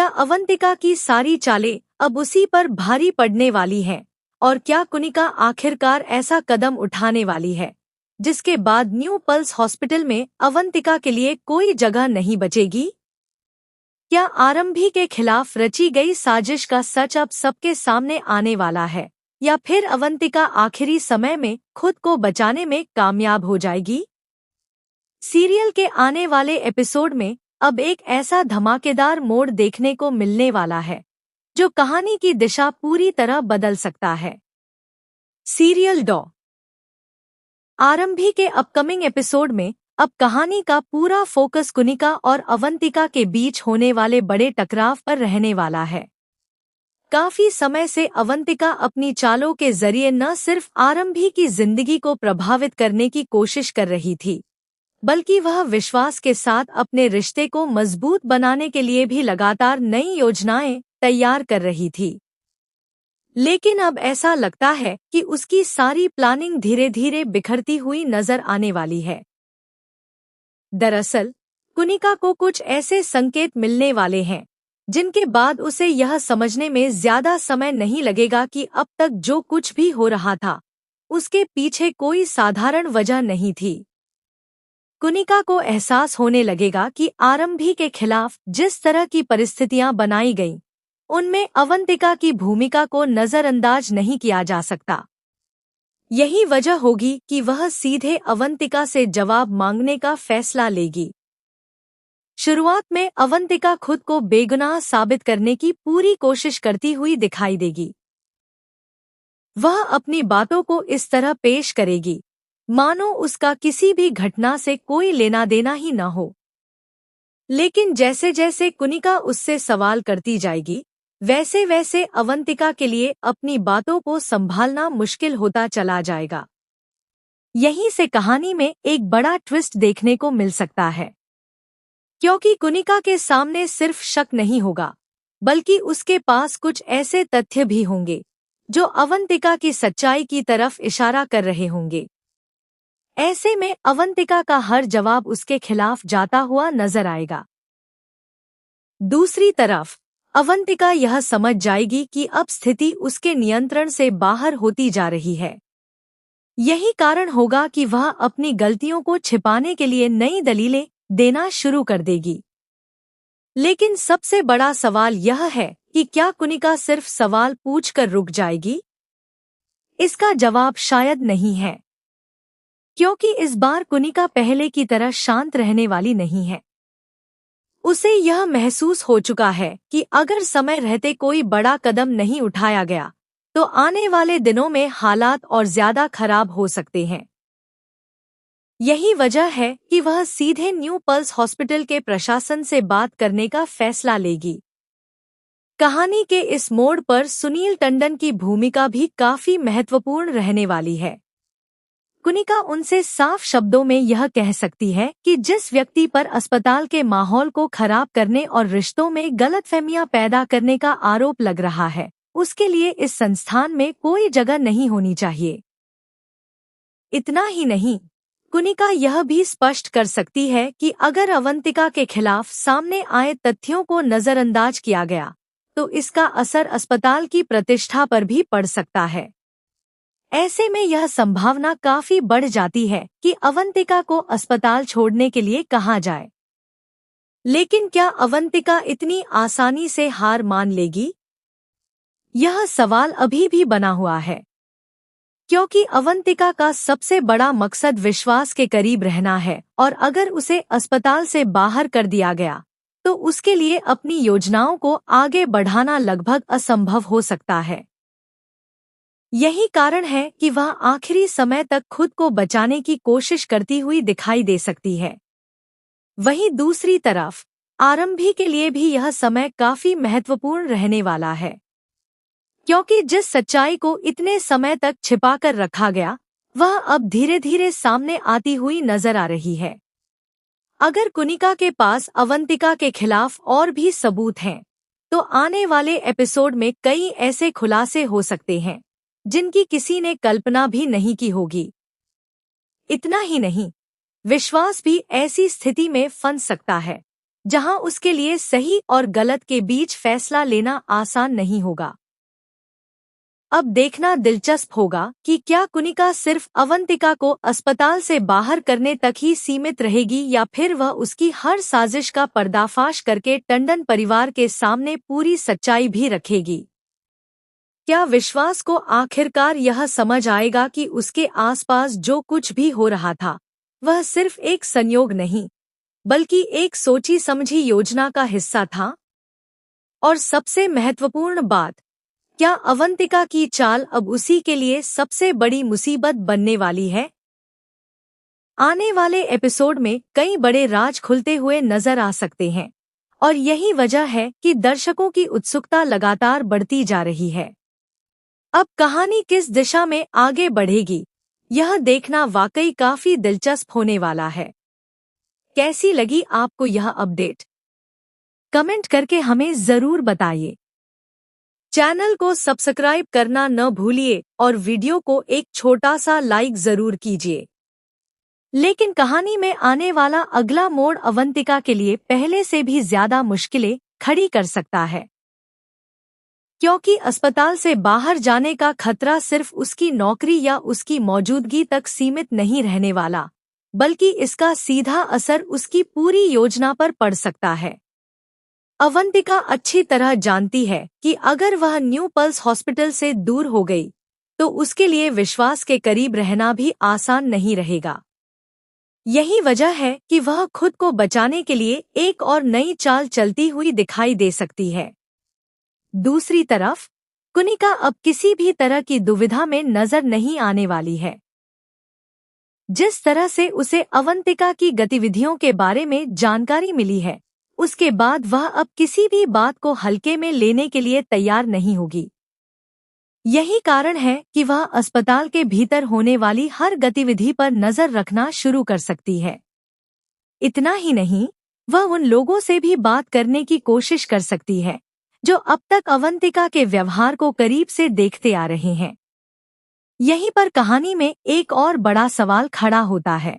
क्या अवंतिका की सारी चालें अब उसी पर भारी पड़ने वाली हैं? और क्या कुनिका आखिरकार ऐसा कदम उठाने वाली है जिसके बाद न्यू पल्स हॉस्पिटल में अवंतिका के लिए कोई जगह नहीं बचेगी? क्या आरंभी के खिलाफ रची गई साजिश का सच अब सबके सामने आने वाला है, या फिर अवंतिका आखिरी समय में खुद को बचाने में कामयाब हो जाएगी? सीरियल के आने वाले एपिसोड में अब एक ऐसा धमाकेदार मोड़ देखने को मिलने वाला है जो कहानी की दिशा पूरी तरह बदल सकता है। सीरियल डॉ आरंभी के अपकमिंग एपिसोड में अब कहानी का पूरा फोकस कुनिका और अवंतिका के बीच होने वाले बड़े टकराव पर रहने वाला है। काफी समय से अवंतिका अपनी चालों के जरिए न सिर्फ आरंभी की जिंदगी को प्रभावित करने की कोशिश कर रही थी, बल्कि वह विश्वास के साथ अपने रिश्ते को मजबूत बनाने के लिए भी लगातार नई योजनाएं तैयार कर रही थी। लेकिन अब ऐसा लगता है कि उसकी सारी प्लानिंग धीरे धीरे बिखरती हुई नजर आने वाली है। दरअसल कुनिका को कुछ ऐसे संकेत मिलने वाले हैं जिनके बाद उसे यह समझने में ज्यादा समय नहीं लगेगा कि अब तक जो कुछ भी हो रहा था उसके पीछे कोई साधारण वजह नहीं थी। कुनिका को एहसास होने लगेगा कि आरंभी के खिलाफ जिस तरह की परिस्थितियां बनाई गईं, उनमें अवंतिका की भूमिका को नजरअंदाज नहीं किया जा सकता। यही वजह होगी कि वह सीधे अवंतिका से जवाब मांगने का फैसला लेगी। शुरुआत में अवंतिका खुद को बेगुनाह साबित करने की पूरी कोशिश करती हुई दिखाई देगी। वह अपनी बातों को इस तरह पेश करेगी मानो उसका किसी भी घटना से कोई लेना देना ही न हो। लेकिन जैसे जैसे कुनिका उससे सवाल करती जाएगी, वैसे वैसे अवंतिका के लिए अपनी बातों को संभालना मुश्किल होता चला जाएगा। यहीं से कहानी में एक बड़ा ट्विस्ट देखने को मिल सकता है, क्योंकि कुनिका के सामने सिर्फ शक नहीं होगा, बल्कि उसके पास कुछ ऐसे तथ्य भी होंगे जो अवंतिका की सच्चाई की तरफ इशारा कर रहे होंगे। ऐसे में अवंतिका का हर जवाब उसके खिलाफ जाता हुआ नजर आएगा। दूसरी तरफ अवंतिका यह समझ जाएगी कि अब स्थिति उसके नियंत्रण से बाहर होती जा रही है। यही कारण होगा कि वह अपनी गलतियों को छिपाने के लिए नई दलीलें देना शुरू कर देगी। लेकिन सबसे बड़ा सवाल यह है कि क्या कुनिका सिर्फ सवाल पूछकर रुक जाएगी? इसका जवाब शायद नहीं है, क्योंकि इस बार कुनिका पहले की तरह शांत रहने वाली नहीं है। उसे यह महसूस हो चुका है कि अगर समय रहते कोई बड़ा कदम नहीं उठाया गया तो आने वाले दिनों में हालात और ज्यादा खराब हो सकते हैं। यही वजह है कि वह सीधे न्यू पल्स हॉस्पिटल के प्रशासन से बात करने का फैसला लेगी। कहानी के इस मोड़ पर सुनील टंडन की भूमिका भी काफी महत्वपूर्ण रहने वाली है। कुनिका उनसे साफ शब्दों में यह कह सकती है कि जिस व्यक्ति पर अस्पताल के माहौल को खराब करने और रिश्तों में गलतफहमियां पैदा करने का आरोप लग रहा है, उसके लिए इस संस्थान में कोई जगह नहीं होनी चाहिए। इतना ही नहीं, कुनिका यह भी स्पष्ट कर सकती है कि अगर अवंतिका के खिलाफ सामने आए तथ्यों को नजरअंदाज किया गया तो इसका असर अस्पताल की प्रतिष्ठा पर भी पड़ सकता है। ऐसे में यह संभावना काफी बढ़ जाती है कि अवंतिका को अस्पताल छोड़ने के लिए कहा जाए। लेकिन क्या अवंतिका इतनी आसानी से हार मान लेगी? यह सवाल अभी भी बना हुआ है, क्योंकि अवंतिका का सबसे बड़ा मकसद विश्वास के करीब रहना है, और अगर उसे अस्पताल से बाहर कर दिया गया तो उसके लिए अपनी योजनाओं को आगे बढ़ाना लगभग असंभव हो सकता है। यही कारण है कि वह आखिरी समय तक खुद को बचाने की कोशिश करती हुई दिखाई दे सकती है। वहीं दूसरी तरफ आरंभी के लिए भी यह समय काफी महत्वपूर्ण रहने वाला है, क्योंकि जिस सच्चाई को इतने समय तक छिपाकर रखा गया वह अब धीरे धीरे सामने आती हुई नजर आ रही है। अगर कुनिका के पास अवंतिका के खिलाफ और भी सबूत हैं, तो आने वाले एपिसोड में कई ऐसे खुलासे हो सकते हैं जिनकी किसी ने कल्पना भी नहीं की होगी। इतना ही नहीं, विश्वास भी ऐसी स्थिति में फंस सकता है जहां उसके लिए सही और गलत के बीच फैसला लेना आसान नहीं होगा। अब देखना दिलचस्प होगा कि क्या कुनिका सिर्फ अवंतिका को अस्पताल से बाहर करने तक ही सीमित रहेगी या फिर वह उसकी हर साजिश का पर्दाफाश करके टंडन परिवार के सामने पूरी सच्चाई भी रखेगी। क्या विश्वास को आखिरकार यह समझ आएगा कि उसके आसपास जो कुछ भी हो रहा था वह सिर्फ एक संयोग नहीं बल्कि एक सोची समझी योजना का हिस्सा था? और सबसे महत्वपूर्ण बात, क्या अवंतिका की चाल अब उसी के लिए सबसे बड़ी मुसीबत बनने वाली है? आने वाले एपिसोड में कई बड़े राज खुलते हुए नजर आ सकते हैं और यही वजह है कि दर्शकों की उत्सुकता लगातार बढ़ती जा रही है। अब कहानी किस दिशा में आगे बढ़ेगी, यह देखना वाकई काफी दिलचस्प होने वाला है। कैसी लगी आपको यह अपडेट? कमेंट करके हमें जरूर बताइए। चैनल को सब्सक्राइब करना न भूलिए और वीडियो को एक छोटा सा लाइक जरूर कीजिए। लेकिन कहानी में आने वाला अगला मोड़ अवंतिका के लिए पहले से भी ज्यादा मुश्किलें खड़ी कर सकता है, क्योंकि अस्पताल से बाहर जाने का खतरा सिर्फ उसकी नौकरी या उसकी मौजूदगी तक सीमित नहीं रहने वाला, बल्कि इसका सीधा असर उसकी पूरी योजना पर पड़ सकता है। अवंतिका अच्छी तरह जानती है कि अगर वह न्यू पल्स हॉस्पिटल से दूर हो गई तो उसके लिए विश्वास के करीब रहना भी आसान नहीं रहेगा। यही वजह है कि वह खुद को बचाने के लिए एक और नई चाल चलती हुई दिखाई दे सकती है। दूसरी तरफ कुनिका अब किसी भी तरह की दुविधा में नजर नहीं आने वाली है। जिस तरह से उसे अवंतिका की गतिविधियों के बारे में जानकारी मिली है, उसके बाद वह अब किसी भी बात को हल्के में लेने के लिए तैयार नहीं होगी। यही कारण है कि वह अस्पताल के भीतर होने वाली हर गतिविधि पर नजर रखना शुरू कर सकती है। इतना ही नहीं, वह उन लोगों से भी बात करने की कोशिश कर सकती है जो अब तक अवंतिका के व्यवहार को करीब से देखते आ रहे हैं। यहीं पर कहानी में एक और बड़ा सवाल खड़ा होता है।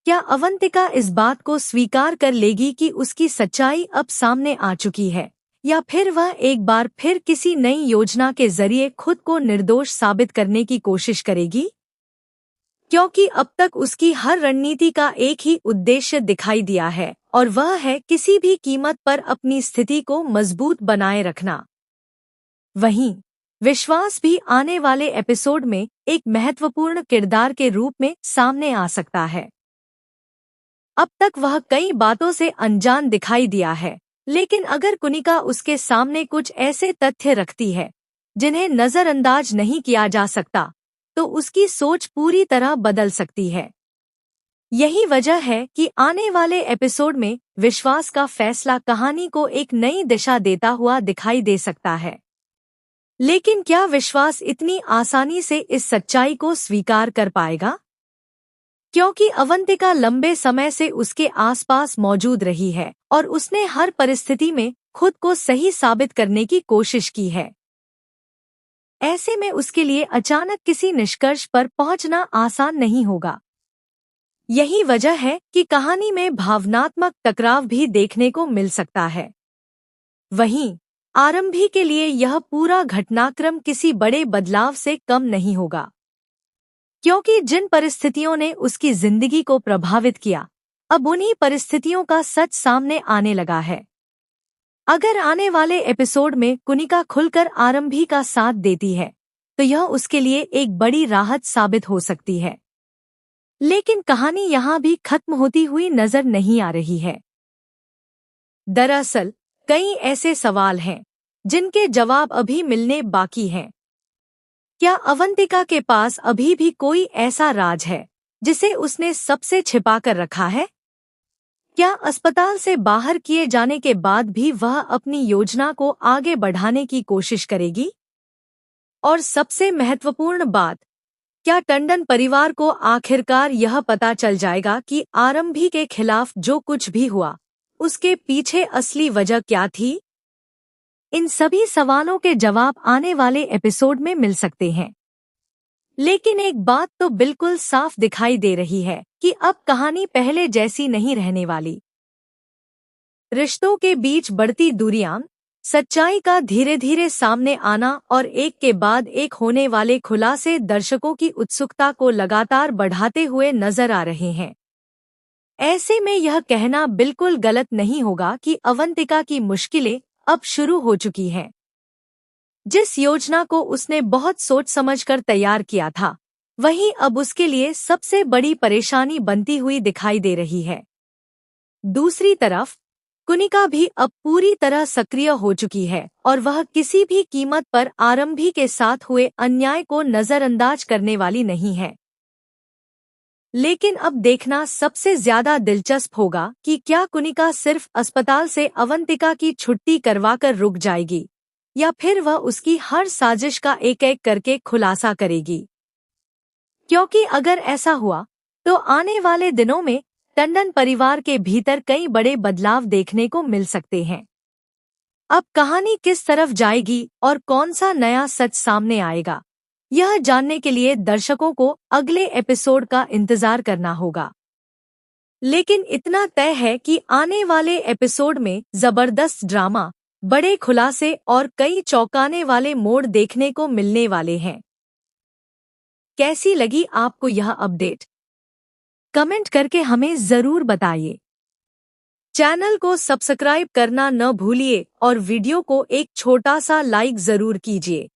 क्या अवंतिका इस बात को स्वीकार कर लेगी कि उसकी सच्चाई अब सामने आ चुकी है, या फिर वह एक बार फिर किसी नई योजना के जरिए खुद को निर्दोष साबित करने की कोशिश करेगी? क्योंकि अब तक उसकी हर रणनीति का एक ही उद्देश्य दिखाई दिया है और वह है किसी भी कीमत पर अपनी स्थिति को मजबूत बनाए रखना। वहीं विश्वास भी आने वाले एपिसोड में एक महत्वपूर्ण किरदार के रूप में सामने आ सकता है। अब तक वह कई बातों से अनजान दिखाई दिया है, लेकिन अगर कुनिका उसके सामने कुछ ऐसे तथ्य रखती है जिन्हें नजरअंदाज नहीं किया जा सकता, तो उसकी सोच पूरी तरह बदल सकती है। यही वजह है कि आने वाले एपिसोड में विश्वास का फैसला कहानी को एक नई दिशा देता हुआ दिखाई दे सकता है। लेकिन क्या विश्वास इतनी आसानी से इस सच्चाई को स्वीकार कर पाएगा? क्योंकि अवंतिका लंबे समय से उसके आसपास मौजूद रही है और उसने हर परिस्थिति में खुद को सही साबित करने की कोशिश की है। ऐसे में उसके लिए अचानक किसी निष्कर्ष पर पहुंचना आसान नहीं होगा। यही वजह है कि कहानी में भावनात्मक टकराव भी देखने को मिल सकता है। वहीं आरंभी के लिए यह पूरा घटनाक्रम किसी बड़े बदलाव से कम नहीं होगा, क्योंकि जिन परिस्थितियों ने उसकी जिंदगी को प्रभावित किया, अब उन्हीं परिस्थितियों का सच सामने आने लगा है। अगर आने वाले एपिसोड में कुनिका खुलकर आरंभी का साथ देती है, तो यह उसके लिए एक बड़ी राहत साबित हो सकती है। लेकिन कहानी यहाँ भी खत्म होती हुई नजर नहीं आ रही है। दरअसल कई ऐसे सवाल हैं जिनके जवाब अभी मिलने बाकी हैं। क्या अवंतिका के पास अभी भी कोई ऐसा राज है जिसे उसने सबसे छिपा कर रखा है? क्या अस्पताल से बाहर किए जाने के बाद भी वह अपनी योजना को आगे बढ़ाने की कोशिश करेगी? और सबसे महत्वपूर्ण बात, क्या टंडन परिवार को आखिरकार यह पता चल जाएगा कि आरंभी के खिलाफ जो कुछ भी हुआ, उसके पीछे असली वजह क्या थी? इन सभी सवालों के जवाब आने वाले एपिसोड में मिल सकते हैं। लेकिन एक बात तो बिल्कुल साफ दिखाई दे रही है कि अब कहानी पहले जैसी नहीं रहने वाली। रिश्तों के बीच बढ़ती दूरियां, सच्चाई का धीरे धीरे सामने आना और एक के बाद एक होने वाले खुलासे दर्शकों की उत्सुकता को लगातार बढ़ाते हुए नजर आ रहे हैं। ऐसे में यह कहना बिल्कुल गलत नहीं होगा कि अवंतिका की मुश्किलें अब शुरू हो चुकी हैं। जिस योजना को उसने बहुत सोच समझकर तैयार किया था, वही अब उसके लिए सबसे बड़ी परेशानी बनती हुई दिखाई दे रही है। दूसरी तरफ कुनिका भी अब पूरी तरह सक्रिय हो चुकी है और वह किसी भी कीमत पर आरंभी के साथ हुए अन्याय को नजरअंदाज करने वाली नहीं है। लेकिन अब देखना सबसे ज्यादा दिलचस्प होगा कि क्या कुनिका सिर्फ अस्पताल से अवंतिका की छुट्टी करवाकर रुक जाएगी या फिर वह उसकी हर साजिश का एक एक करके खुलासा करेगी। क्योंकि अगर ऐसा हुआ तो आने वाले दिनों में टंडन परिवार के भीतर कई बड़े बदलाव देखने को मिल सकते हैं। अब कहानी किस तरफ जाएगी और कौन सा नया सच सामने आएगा, यह जानने के लिए दर्शकों को अगले एपिसोड का इंतजार करना होगा। लेकिन इतना तय है कि आने वाले एपिसोड में जबरदस्त ड्रामा, बड़े खुलासे और कई चौंकाने वाले मोड़ देखने को मिलने वाले हैं। कैसी लगी आपको यह अपडेट? कमेंट करके हमें जरूर बताइए। चैनल को सब्सक्राइब करना न भूलिए और वीडियो को एक छोटा सा लाइक जरूर कीजिए।